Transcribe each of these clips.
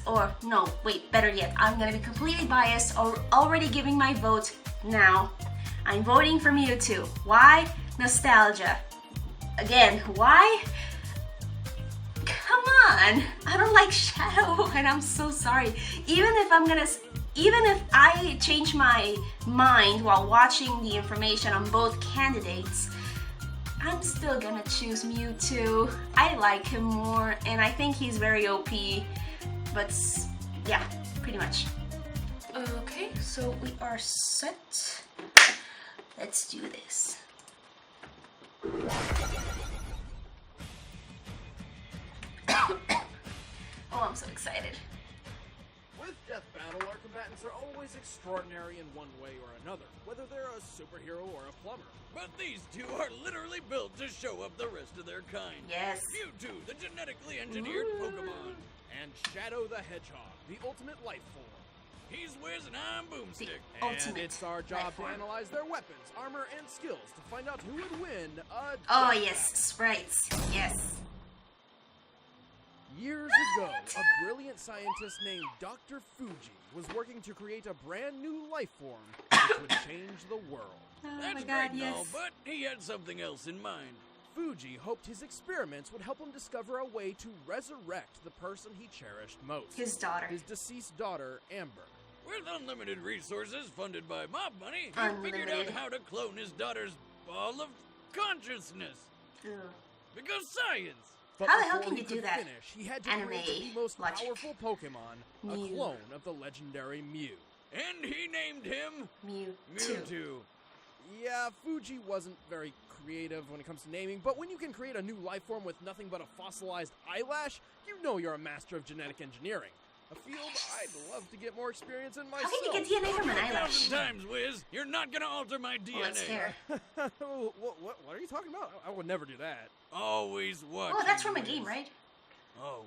or no, wait, better yet, I'm gonna be completely biased or already giving my vote now. I'm voting for Mewtwo. Why? Nostalgia. Again, why? Come on, I don't like Shadow, and I'm so sorry. Even if I change my mind while watching the information on both candidates, I'm still gonna choose Mewtwo. I like him more, and I think he's very OP, but yeah, pretty much. Okay, so we are set. Let's do this. Oh, I'm so excited. With DeathBattle, our combatants are always extraordinary in one way or another, whether they're a superhero or a plumber. But these two are literally built to show up the rest of their kind. Yes. Mewtwo, the genetically engineered Pokemon. And Shadow the Hedgehog, the ultimate life form. He's Wiz and I'm Boomstick. And it's our job to analyze their weapons, armor, and skills to find out who would win a Oh death yes, sprites. Yes. Years ago, a brilliant scientist named Dr. Fuji was working to create a brand new life form which would change the world. Oh That's my god, great and all, yes. but he had something else in mind. Fuji hoped his experiments would help him discover a way to resurrect the person he cherished most. His daughter. His deceased daughter, Amber. With unlimited resources funded by mob money, he figured out Unlimited. how to clone his daughter's ball of consciousness. Ugh. Because science! But How the hell before can he you do could that? finish, he had to Anime create the most logic. powerful Pokemon, a Mew. clone of the legendary Mew. And he named him Mewtwo. Mewtwo. Yeah, Fuji wasn't very creative when it comes to naming, but when you can create a new life form with nothing but a fossilized eyelash, you know you're a master of genetic engineering. A field I'd love to get more experience in myself. How can you get DNA from an eyelash? 1,000 times, Wiz. You're not gonna alter my DNA. Well, it's hair. what are you talking about? I would never do that. Always watch. Oh, that's from a game, right? Always.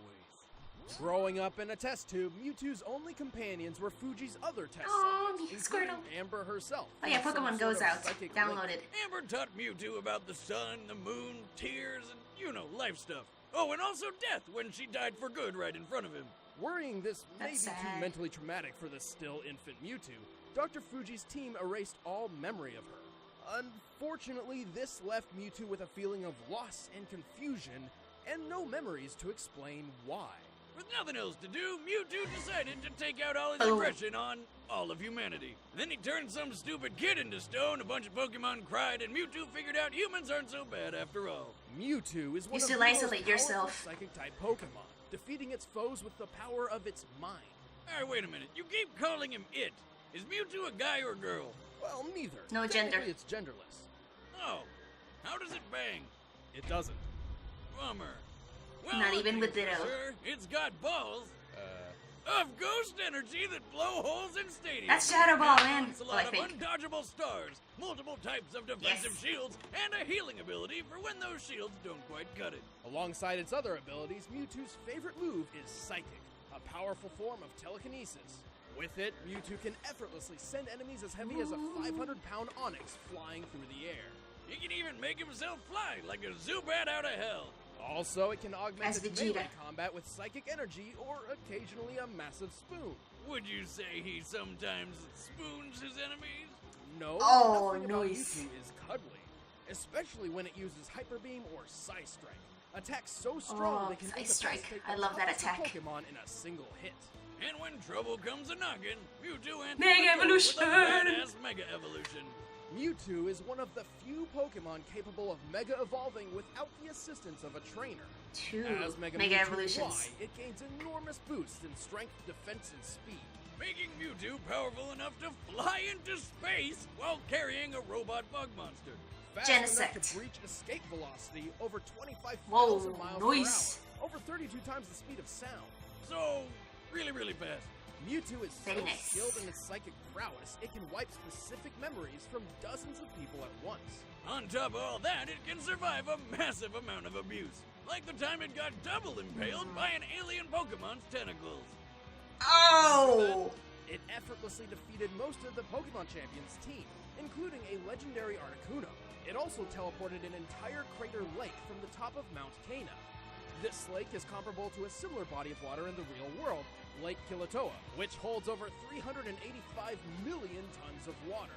Growing up in a test tube, Mewtwo's only companions were Fuji's other test Aw, subjects, me, including Squirtle. Amber herself. Oh yeah, Some Pokemon sort Goes of out. psychic Download link. it. Amber taught Mewtwo about the sun, the moon, tears, and, you know, life stuff. Oh, and also death when she died for good right in front of him. Worrying this may be That's too sad. mentally traumatic for the still infant Mewtwo, Dr. Fuji's team erased all memory of her. Unfortunately, this left Mewtwo with a feeling of loss and confusion, and no memories to explain why. With nothing else to do, Mewtwo decided to take out all his Oh. aggression on all of humanity. Then he turned some stupid kid into stone, a bunch of Pokemon cried, and Mewtwo figured out humans aren't so bad after all. Mewtwo is one You of still the most isolate powerful yourself. psychic-type Pokemon, defeating its foes with the power of its mind. Alright, wait a minute. You keep calling him it. Is Mewtwo a guy or girl? Well, neither. No gender. Technically, it's genderless. Oh. How does it bang? It doesn't. Bummer. Well, Not even with luckily for Ditto. her, it's got balls of ghost energy that blow holes in stadiums. That's Shadow Ball, And man. once a Well, lot I of think. undodgeable stars, multiple types of defensive shields, and a healing ability for when those shields don't quite cut it. Alongside its other abilities, Mewtwo's favorite move is Psychic, a powerful form of telekinesis. With it, Mewtwo can effortlessly send enemies as heavy as a 500-pound Onix flying through the air. He can even make himself fly like a Zubat out of hell. Also, it can augment As its Vegeta. melee combat with psychic energy or occasionally a massive spoon. Would you say he sometimes spoons his enemies? No, Oh, nothing about nice. Mewtwo is cuddly, especially when it uses Hyper Beam or Psy Strike. Attacks so strong Oh, they can Psy Strike. incapacitate I the love that toughest attack. Pokemon in a single hit. And when trouble comes a knockin', Mewtwo answers Mega the door Evolution! with a badass Mega Evolution. Mewtwo is one of the few Pokemon capable of Mega Evolving without the assistance of a trainer. Two As Mega Mega Mewtwo Evolutions. Y, it gains enormous boosts in strength, defense, and speed. Making Mewtwo powerful enough to fly into space while carrying a robot bug monster. Fast enough Genesect. to breach escape velocity over 25,000 Whoa, miles nice. per hour, over 32 times the speed of sound. So, really, really fast. Mewtwo is Very so nice. skilled in its psychic prowess, it can wipe specific memories from dozens of people at once. On top of all that, it can survive a massive amount of abuse. Like the time it got double impaled by an alien Pokemon's tentacles. Oh! It effortlessly defeated most of the Pokemon Champions team, including a legendary Articuno. It also teleported an entire crater lake from the top of Mount Cana. This lake is comparable to a similar body of water in the real world, Lake Kilauea, which holds over 385 million tons of water.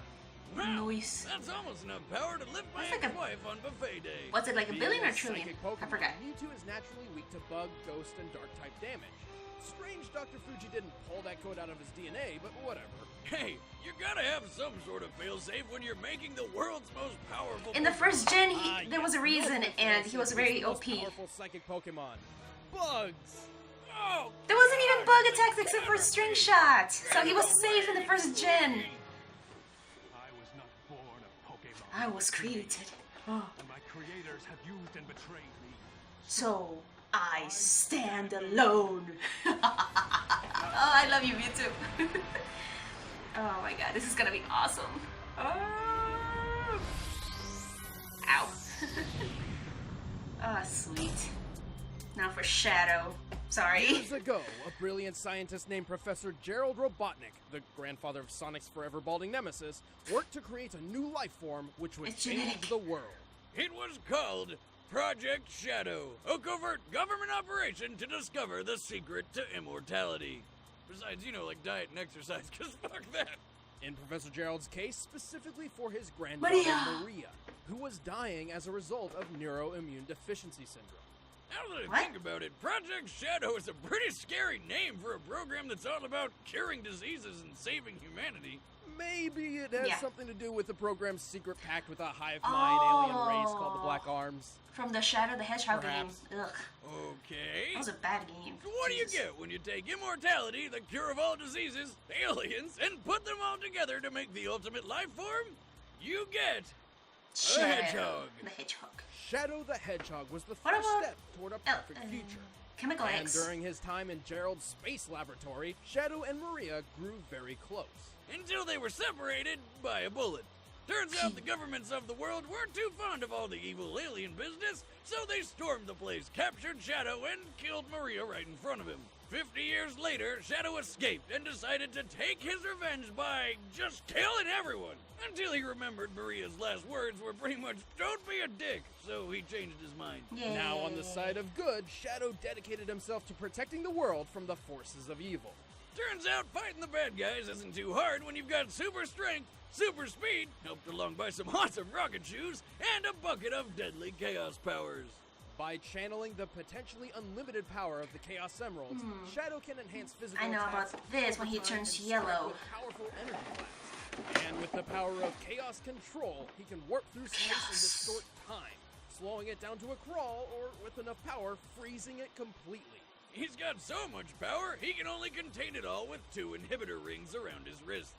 Wow, Nice. that's almost enough power to lift my That's like a- ex-wife on buffet day. Was it like a Being billion or a trillion? psychic I Pokemon, forgot. Mewtwo is naturally weak to bug, ghost, and dark type damage. Strange Dr. Fuji didn't pull that code out of his DNA, but whatever. Hey, you gotta have some sort of failsafe when you're making the world's most powerful. In the first gen, Ah, there was a yes, reason, no and he was failsafe very the most OP. Powerful psychic Pokemon. Bugs. Oh, There wasn't even bug attacks except for String Shot, so he was safe in the first gen. I was not born a Pokemon. I was created. Oh. And my creators have used and betrayed me. So I stand alone. Oh, I love you, Mewtwo. Oh my god, this is gonna be awesome. Oh. Ow. Oh, sweet. Now for Shadow. Sorry. Years ago, a brilliant scientist named Professor Gerald Robotnik, the grandfather of Sonic's forever balding nemesis, worked to create a new life form which would It's change genetic. the world. it was called Project Shadow, a covert government operation to discover the secret to immortality. Besides, you know, like diet and exercise, because fuck that. In Professor Gerald's case, specifically for his granddaughter Maria, who was dying as a result of neuroimmune deficiency syndrome. Now that I What? think about it, Project Shadow is a pretty scary name for a program that's all about curing diseases and saving humanity. Maybe it has Yeah. something to do with the program's secret pact with a hive mind alien race called the Black Arms. From the Shadow the Hedgehog Perhaps. game. Ugh, Okay. that was a bad game. So what do you Jesus. get when you take immortality, the cure of all diseases, aliens, and put them all together to make the ultimate life form? You get Shadow Hedgehog. the Hedgehog. Shadow the Hedgehog was the What first about- step toward a Oh, perfect future. Chemical And X. during his time in Gerald's space laboratory, Shadow and Maria grew very close. until they were separated by a bullet. Turns out the governments of the world weren't too fond of all the evil alien business, so they stormed the place, captured Shadow, and killed Maria right in front of him. 50 years later, Shadow escaped and decided to take his revenge by just killing everyone. Until he remembered Maria's last words were pretty much, "Don't be a dick," so he changed his mind. Yay. Now on the side of good, Shadow dedicated himself to protecting the world from the forces of evil. Turns out fighting the bad guys isn't too hard when you've got super strength, super speed, helped along by some awesome rocket shoes, and a bucket of deadly chaos powers. By channeling the potentially unlimited power of the Chaos Emeralds, Shadow can enhance physical I know attacks about this when he over time turns and strike yellow. with powerful energy blasts. And with the power of Chaos Control, he can warp through space and Chaos. distort time, slowing it down to a crawl, or with enough power, freezing it completely. He's got so much power, he can only contain it all with 2 inhibitor rings around his wrists.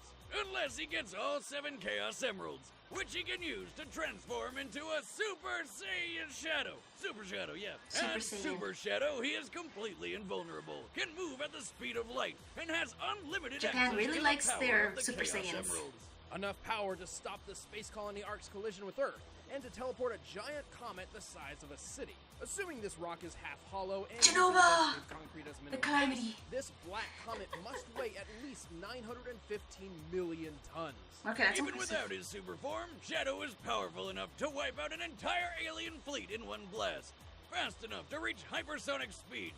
Unless he gets all 7 Chaos Emeralds, which he can use to transform into a Super Saiyan Shadow. Super Shadow, yeah. Super As Saiyan. Super Shadow, he is completely invulnerable, can move at the speed of light, and has unlimited Japan access really to likes the power their of the Super Chaos Saiyans. Emeralds. Enough power to stop the space colony Ark's collision with Earth, and to teleport a giant comet the size of a city. Assuming this rock is half hollow and Genova! uses concrete as The mineral Calamity. base, this black comet must weigh at least 915 million tons. Okay, that's Even impressive. without his super form, Shadow is powerful enough to wipe out an entire alien fleet in one blast, fast enough to reach hypersonic speeds,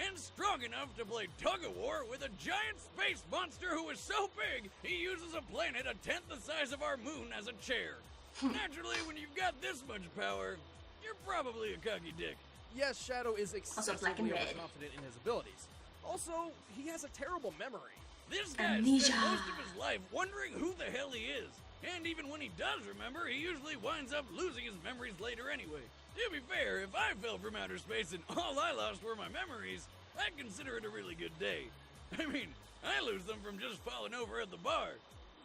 and strong enough to play tug-of-war with a giant space monster who is so big he uses a planet a tenth the size of our moon as a chair. Naturally, when you've got this much power, you're probably a cocky dick. Yes, Shadow is black and excessively red. overconfident in his abilities. Also, he has a terrible memory. This guy Amnesia. spent most of his life wondering who the hell he is. And even when he does remember, he usually winds up losing his memories later anyway. To be fair, if I fell from outer space and all I lost were my memories, I'd consider it a really good day. I mean, I lose them from just falling over at the bar.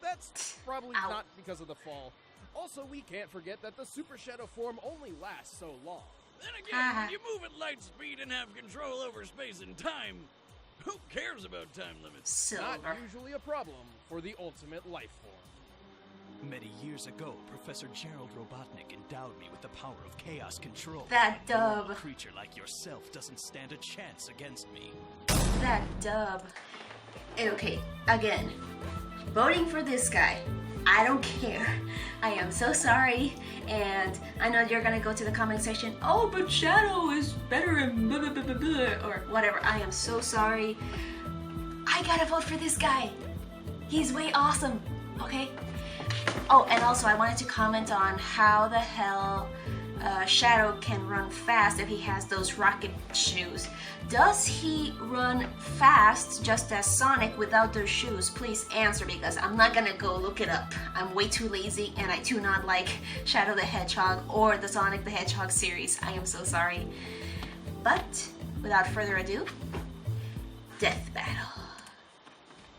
That's probably Ow. not because of the fall. Also, we can't forget that the Super Shadow form only lasts so long. Then again, when you move at light speed and have control over space and time, who cares about time limits? Not Silver. usually a problem for the ultimate life form. Many years ago, Professor Gerald Robotnik endowed me with the power of chaos control. That A dub. creature like yourself doesn't stand a chance against me. That dub. Okay, again. Voting for this guy. I don't care. I am so sorry, and I know you're gonna go to the comment section, oh, but Shadow is better and blah, blah, blah, blah, blah, or whatever. I am so sorry. I gotta vote for this guy. He's way awesome, okay? Oh, and also I wanted to comment on how the hell Shadow can run fast if he has those rocket shoes. Does he run fast just as Sonic without those shoes? Please answer, because I'm not gonna go look it up. I'm way too lazy, and I do not like Shadow the Hedgehog or the Sonic the Hedgehog series. I am so sorry. But without further ado, Death Battle.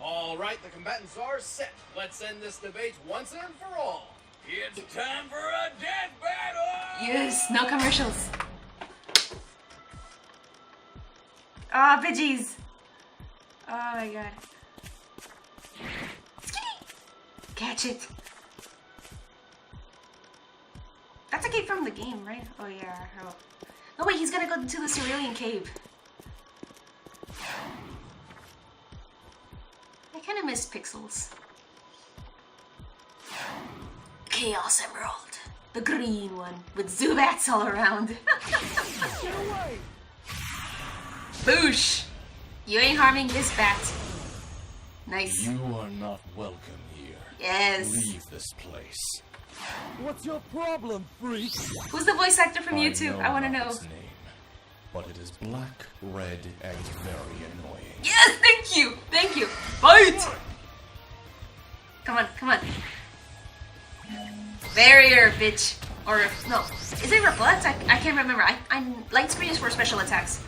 Alright, the combatants are set. Let's end this debate once and for all. It's time for a death battle! Yes, no commercials. Oh, Pidgeys. Oh my god. Catch it. That's a cave from the game, right? Oh yeah. Oh. No wait, he's gonna go to the Cerulean Cave. I kinda miss Pixels. Chaos Emerald. The green one with Zubats all around. Get away! Boosh! You ain't harming this bat. Nice. You are not welcome here. Yes. Leave this place. What's your problem, freak? Who's the voice actor from Mewtwo? I wanna not know. Its name, but it is black, red, and very annoying. Yes, thank you! Thank you! Fight! Come on, come on. Barrier, bitch. Or, no. Is it reflect? I can't remember. Light screen is for special attacks.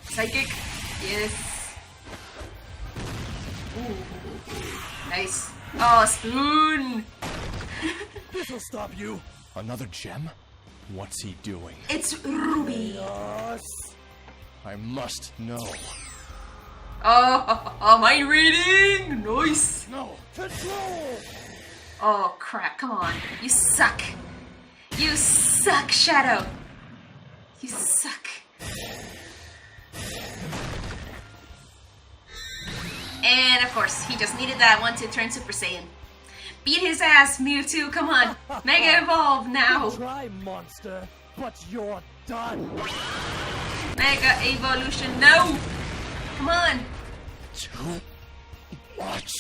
Psychic. Yes. Ooh. Nice. Oh, spoon! This'll stop you. Another gem? What's he doing? It's Ruby. I must know. Oh, mind reading! Nice! No! Control! Oh crap, come on. You suck. You suck, Shadow. You suck. And of course, he just needed that one to turn Super Saiyan. Beat his ass, Mewtwo, come on. Mega Evolve now. Try, monster, but you're done. Mega Evolution, no. Come on. Too much.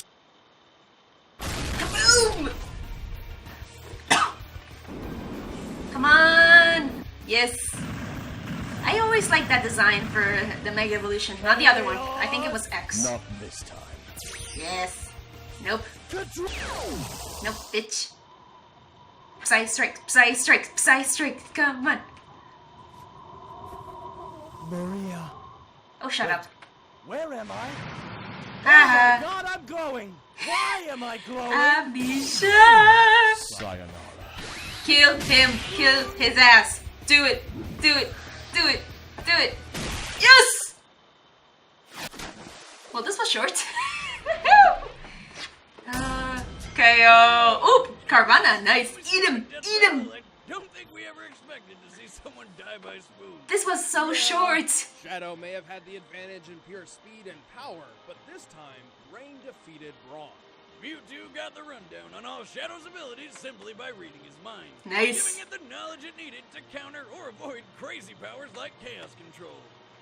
Kaboom! Come on! Yes! I always liked that design for the Mega Evolution, not the other one. I think it was X. Not this time. Yes. Nope. Control! Nope, bitch. Psy Strike, Psy Strike, Psy Strike, come on. Maria, Oh, shut up. where am I? Haha. God, I'm glowing! Why am I glowing? Abisha! Sayonara. Kill him, kill his ass. Do it, do it, do it, do it. Yes! Well, this was short. KO. Oop, Carvana, nice. Eat him, eat him. I don't think we ever expected to see someone die by spoon. This was so short. Shadow may have had the advantage in pure speed and power, but this time, Rain defeated Brawn. Mewtwo got the rundown on all Shadow's abilities simply by reading his mind. Nice. Giving it the knowledge it needed to counter or avoid crazy powers like Chaos Control.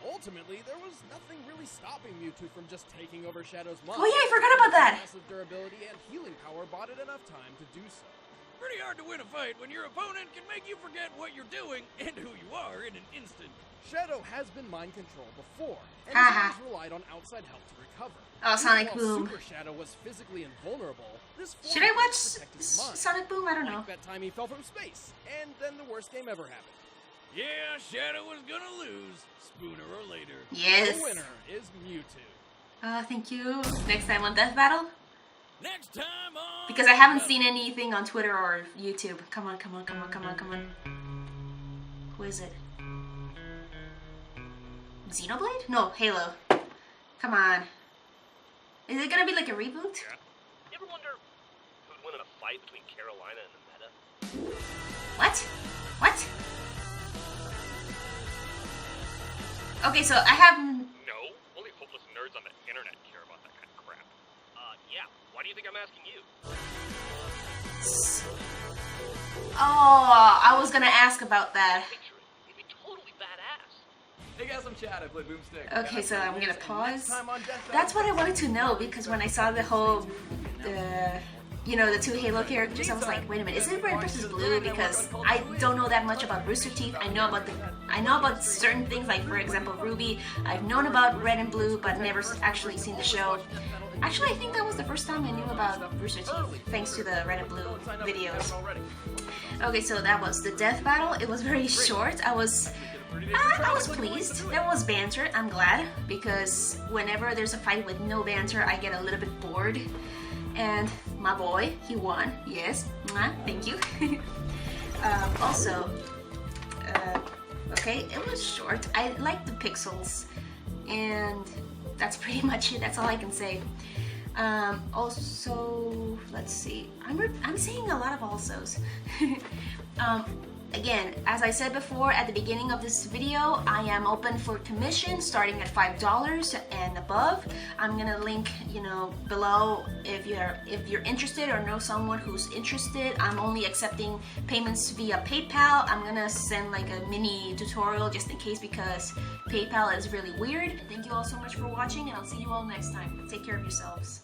Ultimately, there was nothing really stopping Mewtwo from just taking over Shadow's mind. Oh yeah, I forgot about that. Massive durability and healing power bought it enough time to do so. Pretty hard to win a fight when your opponent can make you forget what you're doing and who you are in an instant. Shadow has been mind controlled before, and Haha. has always relied on outside help to recover. Oh, Sonic While Boom. Super Shadow was physically invulnerable, this form Should I watch protected his mind. Sonic Boom? I don't know. Like that time he fell from space, and then the worst game ever happened. Yeah, Shadow was gonna lose, sooner or later. Yes. The winner is Mewtwo. Thank you. Next time on Death Battle? Next time on... Because I haven't seen anything on Twitter or YouTube. Come on, come on, come on, come on, come on. Who is it? Xenoblade? No, Halo. Come on. Is it gonna be like a reboot? Yeah. You ever wonder who'd win in a fight between Carolina and the meta? What? What? Okay, so I have... No, only hopeless nerds on the internet care about that kind of crap. Yeah, why do you think I'm asking you? Oh, I was gonna ask about that. Picture it. It'd be totally badass. Hey guys, I'm Chad. I play Boomstick. Okay, so I'm gonna pause. Time on DeathBattle. That's what I wanted to know, because when I saw the whole, you know, the two Halo characters, I was like, wait a minute, is it Red versus Blue? Because I don't know that much about Rooster Teeth. I know about certain things, like for example Ruby. I've known about Red and Blue, but never actually seen the show. Actually, I think that was the first time I knew about Rooster Teeth, thanks to the Red and Blue videos. Okay, so that was the death battle. It was very short. I was pleased. There was banter. I'm glad, because whenever there's a fight with no banter, I get a little bit bored. And my boy, he won. Yes, thank you. Also, okay, it was short. I like the pixels, and that's pretty much it. That's all I can say. Also, let's see. I'm saying a lot of alsos. Again, as I said before at the beginning of this video, I am open for commission starting at $5 and above. I'm gonna link, you know, below if you're interested or know someone who's interested. I'm only accepting payments via PayPal. I'm gonna send like a mini tutorial just in case, because PayPal is really weird. Thank you all so much for watching, and I'll see you all next time. Take care of yourselves.